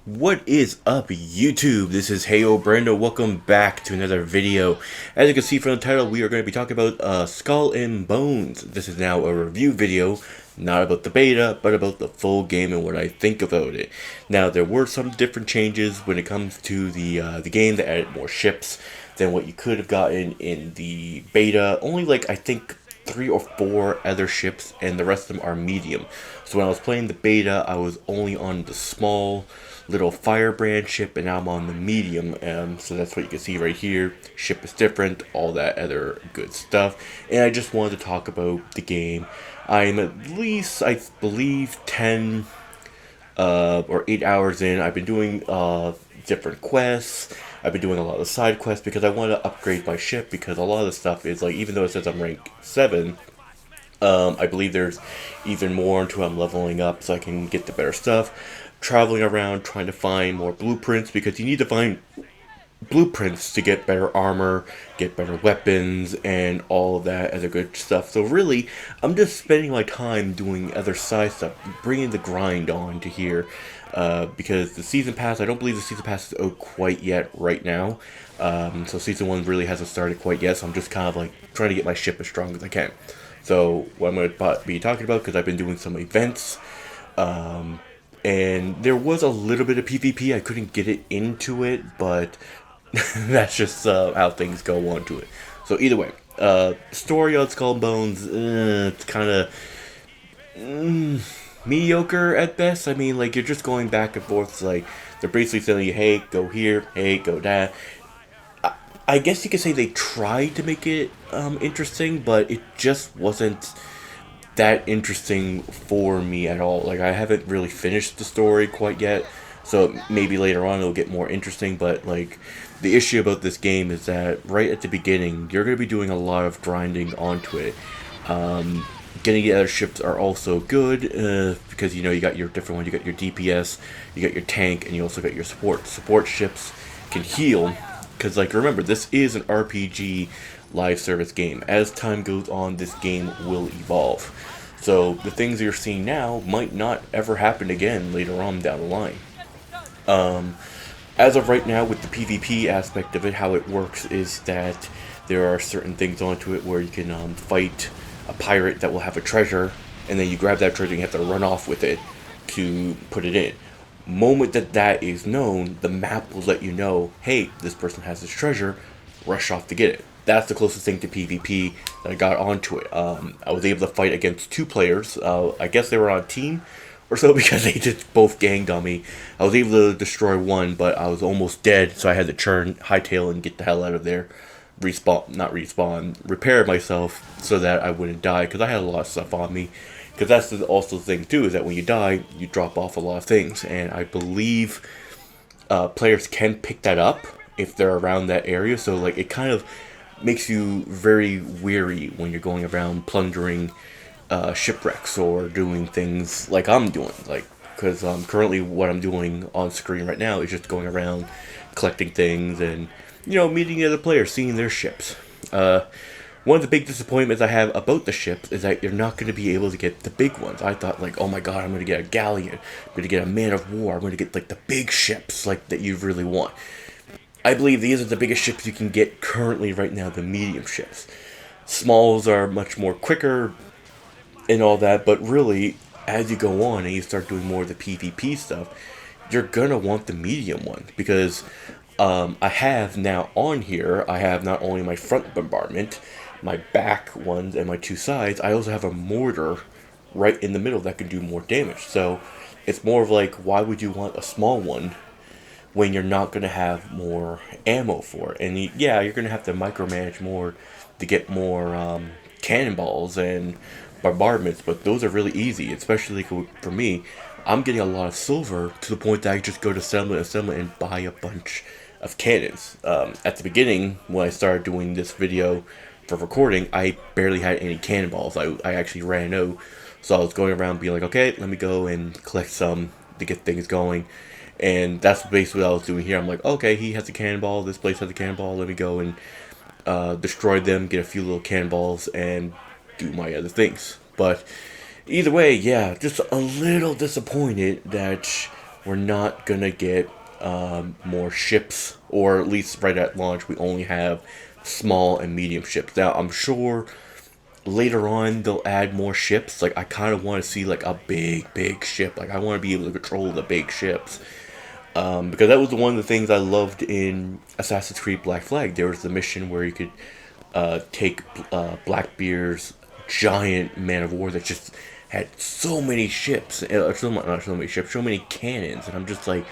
What is up, YouTube? This is HeyhoBrando. Welcome back to another video. As you can see from the title, we are going to be talking about Skull and Bones. This is now a review video, not about the beta, but about the full game and what I think about it. Now, there were some different changes when it comes to the game that added more ships than what you could have gotten in the beta. Only like, I think, 3 or 4 other ships, and the rest of them are medium. So when I was playing the beta, I was only on the small little firebrand ship, and now I'm on the medium. So that's what you can see right here. Ship is different, all that other good stuff. And I just wanted to talk about the game. I'm at least, I believe, 10 or 8 hours in. I've been doing different quests. I've been doing a lot of side quests because I want to upgrade my ship, because a lot of the stuff is like, even though it says I'm rank 7, I believe there's even more until I'm leveling up so I can get the better stuff. Traveling around trying to find more blueprints, because you need to find blueprints to get better armor, get better weapons, and all of that other good stuff. So really, I'm just spending my time doing other side stuff, bringing the grind on to here, because the season pass, I don't believe the season pass is out quite yet right now. So season 1 really hasn't started quite yet, so I'm just kind of like trying to get my ship as strong as I can. So what I'm going to be talking about, because I've been doing some events, and there was a little bit of PvP. I couldn't get it into it, but that's just how things go on to it. So either way, story on Skull and Bones, it's kind of mediocre at best. I mean, like, you're just going back and forth. It's like, they're basically telling you, hey, go here, hey, go that. I guess you could say they tried to make it interesting, but it just wasn't that interesting for me at all. Like, I haven't really finished the story quite yet, so maybe later on it'll get more interesting. But like, the issue about this game is that right at the beginning you're going to be doing a lot of grinding onto it. Getting the other ships are also good, because you know, you got your different ones. You got your DPS, you got your tank, and you also got your support ships can heal, because like, remember, this is an RPG live service game. As time goes on, this game will evolve. So the things you're seeing now might not ever happen again later on down the line. As of right now, with the PvP aspect of it, how it works is that there are certain things onto it where you can fight a pirate that will have a treasure, and then you grab that treasure and you have to run off with it to put it in. Moment that that is known, the map will let you know, hey, this person has this treasure, rush off to get it. That's the closest thing to PvP that I got onto it. I was able to fight against 2 players. I guess they were on a team or so, because they just both ganged on me. I was able to destroy one, but I was almost dead, so I had to turn, hightail, and get the hell out of there. Repair myself so that I wouldn't die, because I had a lot of stuff on me. Because that's also the thing too, is that when you die, you drop off a lot of things, and I believe players can pick that up if they're around that area. So like, it kind of makes you very weary when you're going around plundering shipwrecks or doing things like I'm doing. Like, because currently what I'm doing on screen right now is just going around collecting things and, you know, meeting the other players, seeing their ships. One of the big disappointments I have about the ships is that you're not going to be able to get the big ones. I thought, like, oh my god, I'm going to get a galleon, I'm going to get a man of war, I'm going to get like the big ships, like, that you really want. I believe these are the biggest ships you can get currently right now, the medium ships. Smalls are much more quicker and all that, but really, as you go on and you start doing more of the PvP stuff, you're gonna want the medium one, because I have now on here, I have not only my front bombardment, my back ones, and my 2 sides, I also have a mortar right in the middle that can do more damage. So it's more of like, why would you want a small one when you're not going to have more ammo for it? And yeah, you're going to have to micromanage more to get more cannonballs and bombardments, but those are really easy, especially for me. I'm getting a lot of silver to the point that I just go to settlement and buy a bunch of cannons. At the beginning, when I started doing this video for recording, I barely had any cannonballs. I actually ran out, so I was going around being like, okay, let me go and collect some to get things going. And that's basically what I was doing here. I'm like, okay, he has a cannonball, this place has a cannonball, let me go and destroy them, get a few little cannonballs, and do my other things. But either way, yeah, just a little disappointed that we're not gonna get more ships, or at least right at launch we only have small and medium ships. Now I'm sure later on they'll add more ships. Like I kind of want to see like a big ship. Like I want to be able to control the big ships. Because that was one of the things I loved in Assassin's Creed Black Flag. There was the mission where you could take Blackbeard's giant man of war that just had so many ships, not so many ships, so many cannons, and I'm just like,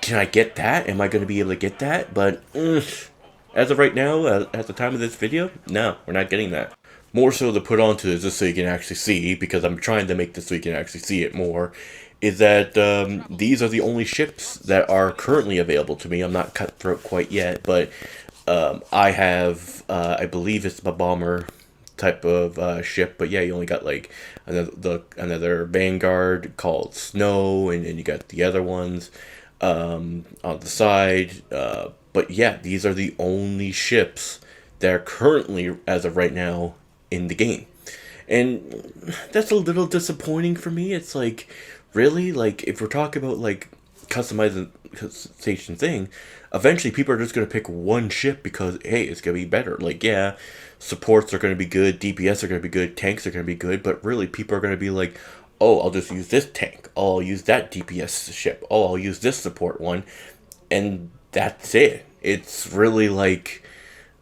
can I get that? Am I going to be able to get that? But as of right now, at the time of this video, no, we're not getting that. More so to put onto this, just so you can actually see, because I'm trying to make this so you can actually see it more, is that these are the only ships that are currently available to me. I'm not cutthroat quite yet, but I have, I believe it's a bomber type of ship, but yeah, you only got like another Vanguard called Snow, and then you got the other ones on the side. But yeah, these are the only ships that are currently, as of right now, in the game. And that's a little disappointing for me. It's like, really? Like, if we're talking about, like, customization thing, eventually people are just going to pick one ship because, hey, it's going to be better. Like, yeah, supports are going to be good, DPS are going to be good, tanks are going to be good, but really people are going to be like, oh, I'll just use this tank. Oh, I'll use that DPS ship. Oh, I'll use this support one. And that's it. It's really like,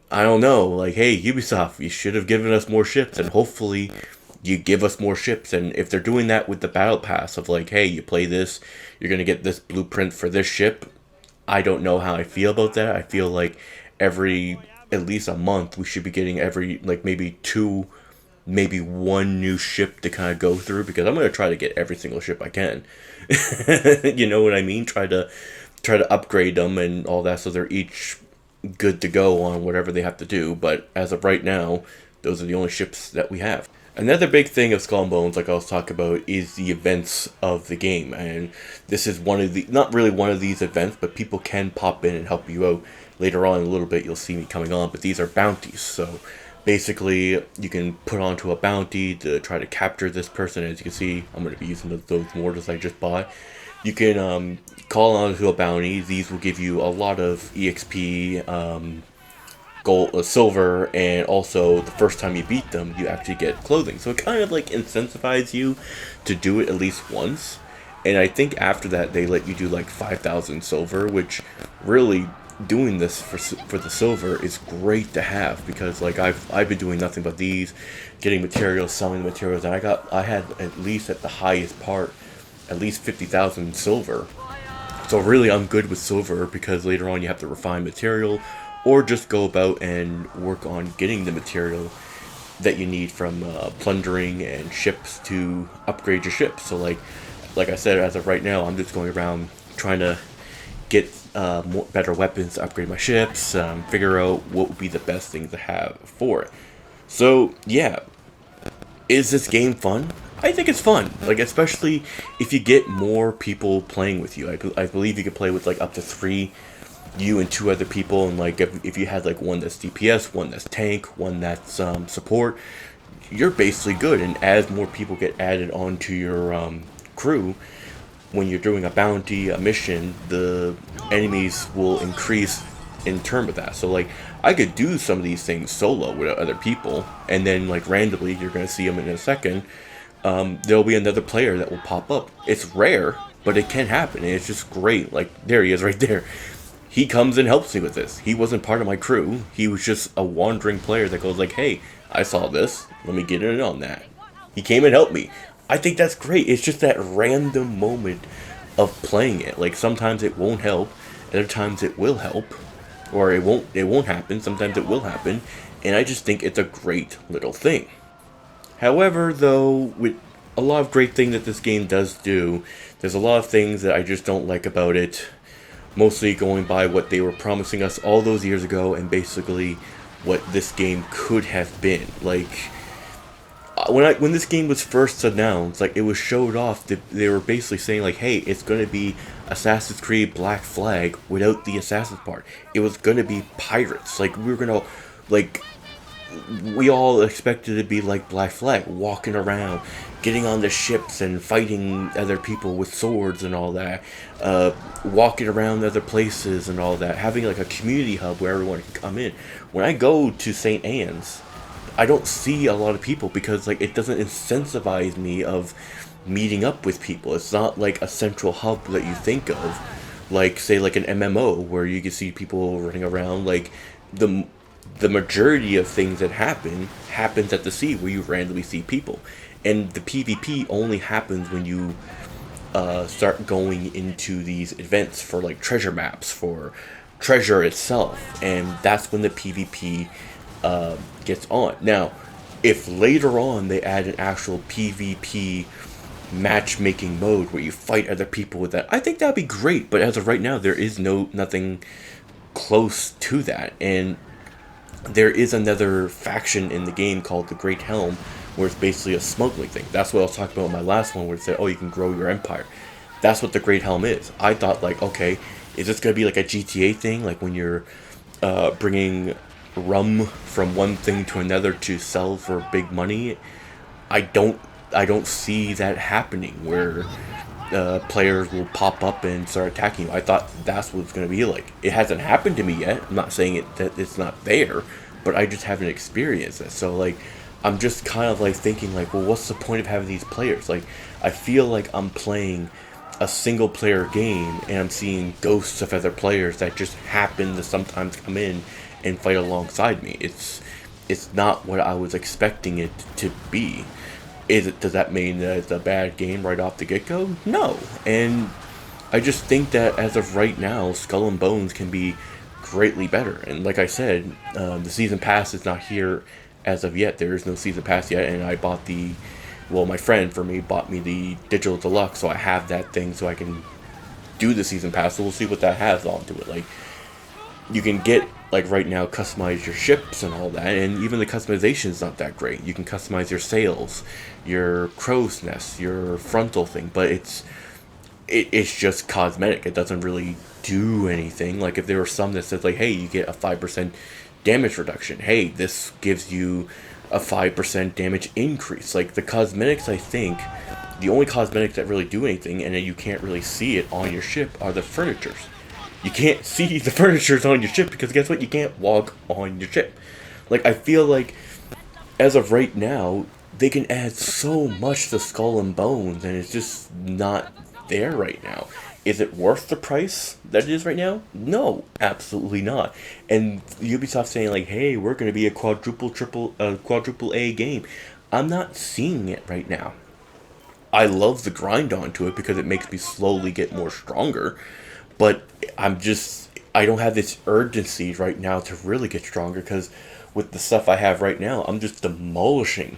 I don't know, like, hey, Ubisoft, you should have given us more ships, and hopefully you give us more ships. And if they're doing that with the battle pass of like, hey, you play this, you're going to get this blueprint for this ship, I don't know how I feel about that. I feel like at least a month, we should be getting like maybe two, maybe one new ship to kind of go through, because I'm going to try to get every single ship I can. You know what I mean? Try to upgrade them and all that so they're each good to go on whatever they have to do. But as of right now, those are the only ships that we have. Another big thing of Skull and Bones, like I was talking about, is the events of the game. And this is one of the, not really one of these events, but people can pop in and help you out. Later on in a little bit, you'll see me coming on, but these are bounties. So basically, you can put onto a bounty to try to capture this person. As you can see, I'm going to be using those mortars I just bought. You can call onto a bounty. These will give you a lot of EXP, gold, silver, and also the first time you beat them, you actually get clothing. So it kind of like incentivizes you to do it at least once. And I think after that, they let you do like 5,000 silver, which really doing this for the silver is great to have, because like I've been doing nothing but these, getting materials, selling the materials, and I had at least at the highest part at least 50,000 silver. So really I'm good with silver, because later on you have to refine material or just go about and work on getting the material that you need from plundering and ships to upgrade your ship. So like I said, as of right now, I'm just going around trying to get better weapons to upgrade my ships, figure out what would be the best thing to have for it. So yeah, is this game fun? I think it's fun, like especially if you get more people playing with you. I believe you could play with like up to 3, you and 2 other people, and like if you had like one that's DPS, one that's tank, one that's support, you're basically good. And as more people get added onto your crew, when you're doing a bounty, a mission, the enemies will increase in terms of that. So like I could do some of these things solo with other people, and then like randomly, you're gonna see them in a second, there'll be another player that will pop up. It's rare, but it can happen, and it's just great. Like, there he is right there. He comes and helps me with this. He wasn't part of my crew. He was just a wandering player that goes like, hey, I saw this, let me get in on that. He came and helped me. I think that's great. It's just that random moment of playing it. Like, sometimes it won't help, other times it will help, or it won't happen. Sometimes it will happen, and I just think it's a great little thing. However, though, with a lot of great things that this game does do, there's a lot of things that I just don't like about it. Mostly going by what they were promising us all those years ago, and basically what this game could have been. Like, when this game was first announced, like, it was showed off, they were basically saying like, hey, it's going to be Assassin's Creed Black Flag without the Assassin's part. It was going to be pirates. Like, we were going to, like, we all expected to be like Black Flag, walking around, getting on the ships and fighting other people with swords and all that, walking around other places and all that, having like a community hub where everyone can come in. When I go to St. Anne's, I don't see a lot of people because like it doesn't incentivize me of meeting up with people. It's not like a central hub that you think of, like say like an MMO where you can see people running around. Like the the majority of things that happens at the sea where you randomly see people, and the PvP only happens when you start going into these events for like treasure maps for treasure itself, and that's when the PvP gets on. Now, if later on they add an actual PvP matchmaking mode where you fight other people with that, I think that'd be great. But as of right now, there is nothing close to that, and there is another faction in the game called the Great Helm, where it's basically a smuggling thing. That's what I was talking about in my last one, where it said, "Oh, you can grow your empire." That's what the Great Helm is. I thought like, okay, is this gonna be like a GTA thing, like when you're bringing rum from one thing to another to sell for big money? I don't I don't see that happening where players will pop up and start attacking you. I thought that's what it's going to be like. It hasn't happened to me yet. I'm not saying that it's not there, but I just haven't experienced it. So like, I'm just kind of like thinking like, well, what's the point of having these players? Like, I feel like I'm playing a single player game and I'm seeing ghosts of other players that just happen to sometimes come in and fight alongside me. It's not what I was expecting it to be. Does that mean that it's a bad game right off the get-go? No. And I just think that as of right now, Skull and Bones can be greatly better. And like I said, the season pass is not here as of yet. There is no season pass yet, and I bought my friend for me bought me the digital deluxe, so I have that thing so I can do the season pass. So we'll see what that has onto it. Like, you can get, like right now, customize your ships and all that, and even the customization is not that great. You can customize your sails, your crow's nest, your frontal thing, but it's just cosmetic. It doesn't really do anything. Like if there were some that says like, hey, you get a 5% damage reduction. Hey, this gives you a 5% damage increase. Like the cosmetics, I think the only cosmetics that really do anything, and you can't really see it on your ship, are the furnitures. You can't see the furnitures on your ship because guess what? You can't walk on your ship. Like, I feel like, as of right now, they can add so much to Skull and Bones, and it's just not there right now. Is it worth the price that it is right now? No, absolutely not. And Ubisoft saying like, hey, we're going to be a quadruple A game. I'm not seeing it right now. I love the grind onto it because it makes me slowly get more stronger. But I don't have this urgency right now to really get stronger because with the stuff I have right now, I'm just demolishing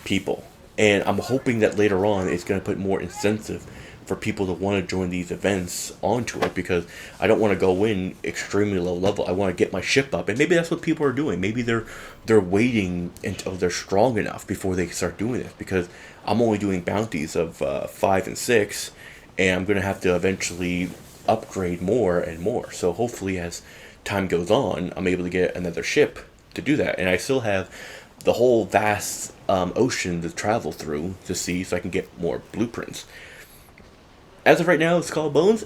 people. And I'm hoping that later on it's going to put more incentive for people to want to join these events onto it, because I don't want to go in extremely low level. I want to get my ship up. And maybe that's what people are doing. Maybe they're waiting until they're strong enough before they start doing this, because I'm only doing bounties of 5 and 6, and I'm going to have to eventually upgrade more and more. So hopefully as time goes on, I'm able to get another ship to do that. And I still have the whole vast ocean to travel through to see, so I can get more blueprints. As of right now, Skull and Bones,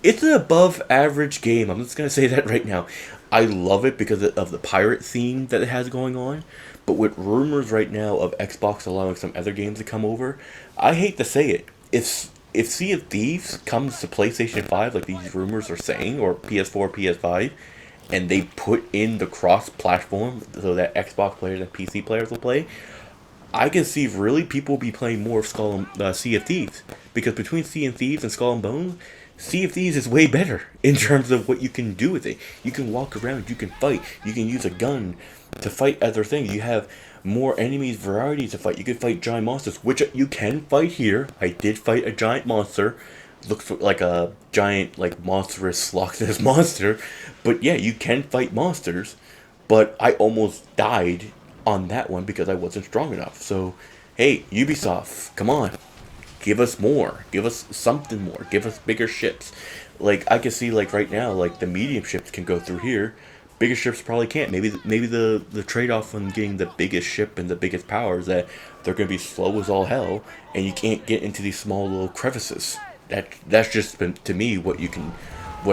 it's an above average game. I'm just going to say that right now. I love it because of the pirate theme that it has going on. But with rumors right now of Xbox allowing some other games to come over, I hate to say it. If Sea of Thieves comes to PlayStation 5, like these rumors are saying, or PS4, PS5, and they put in the cross-platform so that Xbox players and PC players will play, I can see really people will be playing more of Sea of Thieves. Because between Sea of Thieves and Skull and Bones, Sea of Thieves is way better in terms of what you can do with it. You can walk around, you can fight, you can use a gun to fight other things. You have more enemies, varieties to fight. You can fight giant monsters, which you can fight here. I did fight a giant monster. Looks like a giant, like, monstrous Loch Ness monster. But yeah, you can fight monsters. But I almost died on that one because I wasn't strong enough. So, hey, Ubisoft, come on. Give us more. Give us something more. Give us bigger ships. Like, I can see, like, right now, like, the medium ships can go through here. Bigger ships probably can't. Maybe the trade off on getting the biggest ship and the biggest power is that they're gonna be slow as all hell, and you can't get into these small little crevices. That's just been, to me, what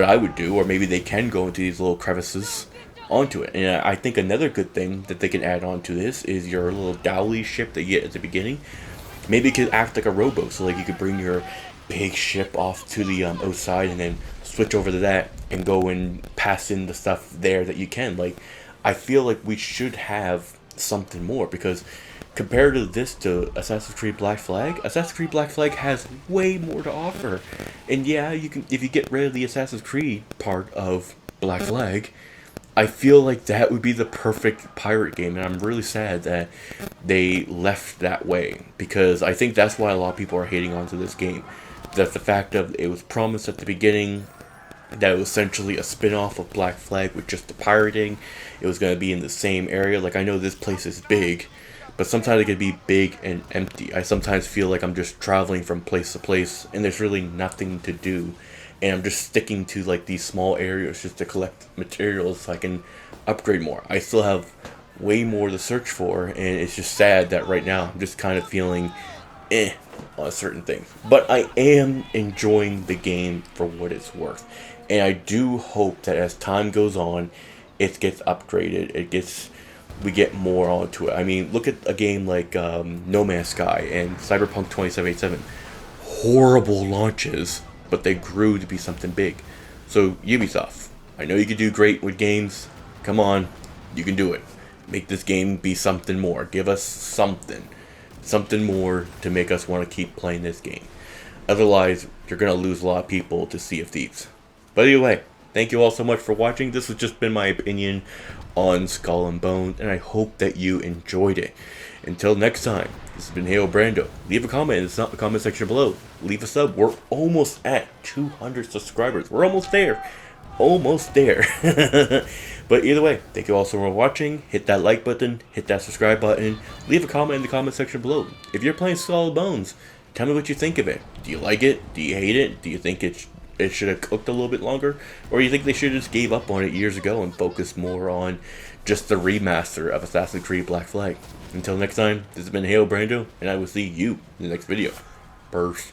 I would do. Or maybe they can go into these little crevices onto it. And I think another good thing that they can add on to this is your little dowly ship that you get at the beginning. Maybe it could act like a rowboat, so like you could bring your big ship off to the outside and then switch over to that and go and pass in the stuff there that you can. Like, I feel like we should have something more, because compared to this, to Assassin's Creed Black Flag, Assassin's Creed Black Flag has way more to offer. And yeah, you can, if you get rid of the Assassin's Creed part of Black Flag, I feel like that would be the perfect pirate game, and I'm really sad that they left that way, because I think that's why a lot of people are hating onto this game. That the fact of it was promised at the beginning that it was essentially a spin-off of Black Flag with just the pirating. It was going to be in the same area. Like, I know this place is big, but sometimes it can be big and empty. I sometimes feel like I'm just traveling from place to place, and there's really nothing to do. And I'm just sticking to like these small areas just to collect materials so I can upgrade more. I still have way more to search for, and it's just sad that right now I'm just kind of feeling on certain things. But I am enjoying the game for what it's worth. And I do hope that as time goes on, it gets upgraded. We get more onto it. I mean, look at a game like No Man's Sky and Cyberpunk 2077. Horrible launches, but they grew to be something big. So Ubisoft, I know you can do great with games. Come on, you can do it. Make this game be something more. Give us something more to make us want to keep playing this game. Otherwise, you're going to lose a lot of people to Sea of Thieves. But anyway, thank you all so much for watching. This has just been my opinion on Skull and Bones, and I hope that you enjoyed it. Until next time, this has been HeyhoBrando. Leave a comment in the comment section below. Leave a sub. We're almost at 200 subscribers. We're almost there. Almost there. But either way, thank you all so much for watching. Hit that like button. Hit that subscribe button. Leave a comment in the comment section below. If you're playing Skull and Bones, tell me what you think of it. Do you like it? Do you hate it? Do you think it should have cooked a little bit longer? Or do you think they should have just gave up on it years ago and focused more on just the remaster of Assassin's Creed Black Flag? Until next time, this has been HeyhoBrando, and I will see you in the next video. Peace.